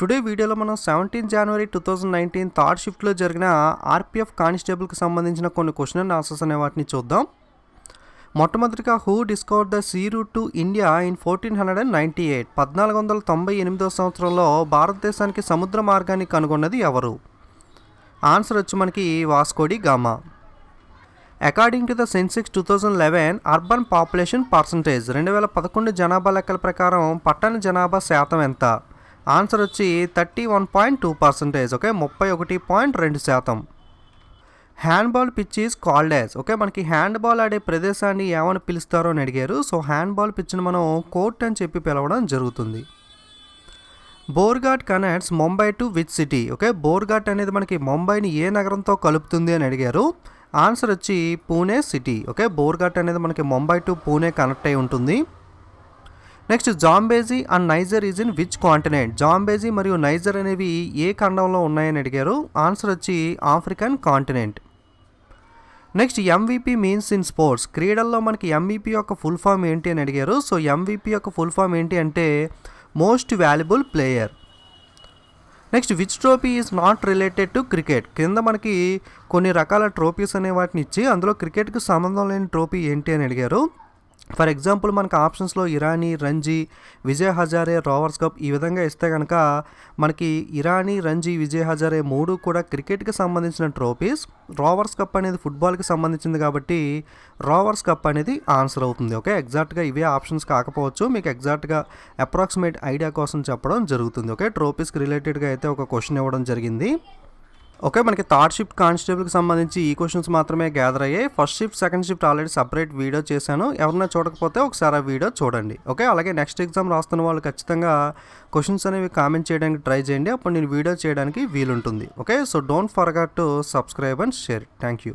Today వీడియోలో మనం 17 జనవరి 2019 third షిఫ్ట్లో జరిగిన ఆర్పిఎఫ్ కానిస్టేబుల్కి సంబంధించిన కొన్ని క్వశ్చన్ అండ్ ఆన్సర్స్ అనే వాటిని చూద్దాం. మొట్టమొదటిగా who discovered the sea route to India in 1498 1498 సంవత్సరంలో భారతదేశానికి సముద్ర మార్గాన్ని కనుగొన్నది ఎవరు? ఆన్సర్ వచ్చి మనకి Vasco da Gama. According to the Sensex 2011 urban population percentage 2011 జనాభా లెక్కల ప్రకారం పట్టణ జనాభా శాతం ఎంత? ఆన్సర్ వచ్చి 31.2%. Okay, 31.2%. Handball pitch is called as. Okay, మనకి హ్యాండ్బాల్ ఆడే ప్రదేశాన్ని ఏమని పిలుస్తారో అని అడిగారు. సో హ్యాండ్బాల్ పిచ్ని మనం కోర్ట్ అని చెప్పి పిలవడం జరుగుతుంది. Borghat connects Mumbai to which city? Okay, Borghat అనేది మనకి ముంబైని ఏ నగరంతో కలుపుతుంది అని అడిగారు. ఆన్సర్ వచ్చి పూణే సిటీ. ఓకే, బోర్ఘాట్ అనేది మనకి ముంబై టు పూణే కనెక్ట్ అయి ఉంటుంది. Next, Zambezi and niger is in which continent? Zambezi మరియు నైజర్ అనేవి ఏ ఖండంలో ఉన్నాయని అడిగారు. ఆన్సర్ వచ్చి African continent. Next, MVP means in sports. క్రీడల్లో మనకి ఎంవిపి యొక్క ఫుల్ ఫామ్ ఏంటి అని అడిగారు. సో ఎంవిపి యొక్క ఫుల్ ఫామ్ ఏంటి అంటే most valuable player. Next, which trophy is not related to cricket? కింద మనకి కొన్ని రకాల ట్రోఫీస్ అనే వాటిని ఇచ్చి అందులో క్రికెట్కి సంబంధం లేని ట్రోఫీ ఏంటి అని అడిగారు. ఫర్ ఎగ్జాంపుల్ మనకు ఆప్షన్స్లో ఇరానీ, రంజీ, విజయ్ హజారే, రోవర్స్ కప్ ఈ విధంగా ఇస్తే కనుక మనకి ఇరానీ, రంజీ, విజయ్ హజారే మూడు కూడా క్రికెట్కి సంబంధించిన ట్రోఫీస్. రోవర్స్ కప్ అనేది ఫుట్బాల్కి సంబంధించింది కాబట్టి రోవర్స్ కప్ అనేది ఆన్సర్ అవుతుంది. ఓకే, ఎగ్జాక్ట్గా ఇవే ఆప్షన్స్ కాకపోవచ్చు, మీకు ఎగ్జాక్ట్గా అప్రాక్సిమేట్ ఐడియా కోసం చెప్పడం జరుగుతుంది. ఓకే, ట్రోఫీస్కి రిలేటెడ్గా అయితే ఒక క్వశ్చన్ ఇవ్వడం జరిగింది. ఓకే, మనకి థర్డ్ షిఫ్ట్ కానిస్టేబుల్కి సంబంధించి ఈ క్వశ్చన్స్ మాత్రమే గ్యాదర్ అయ్యాయి. First shift, second shift already separate video చేశాను. ఎవరైనా చూడకపోతే ఒకసారి ఆ వీడియో చూడండి. ఓకే, అలాగే నెక్స్ట్ ఎగ్జామ్ రాస్తున్న వాళ్ళు ఖచ్చితంగా క్వశ్చన్స్ అనేవి కామెంట్ చేయడానికి ట్రై చేయండి. అప్పుడు నేను వీడియో చేయడానికి వీలుంటుంది. Okay, so don't forget to subscribe and share. Thank you.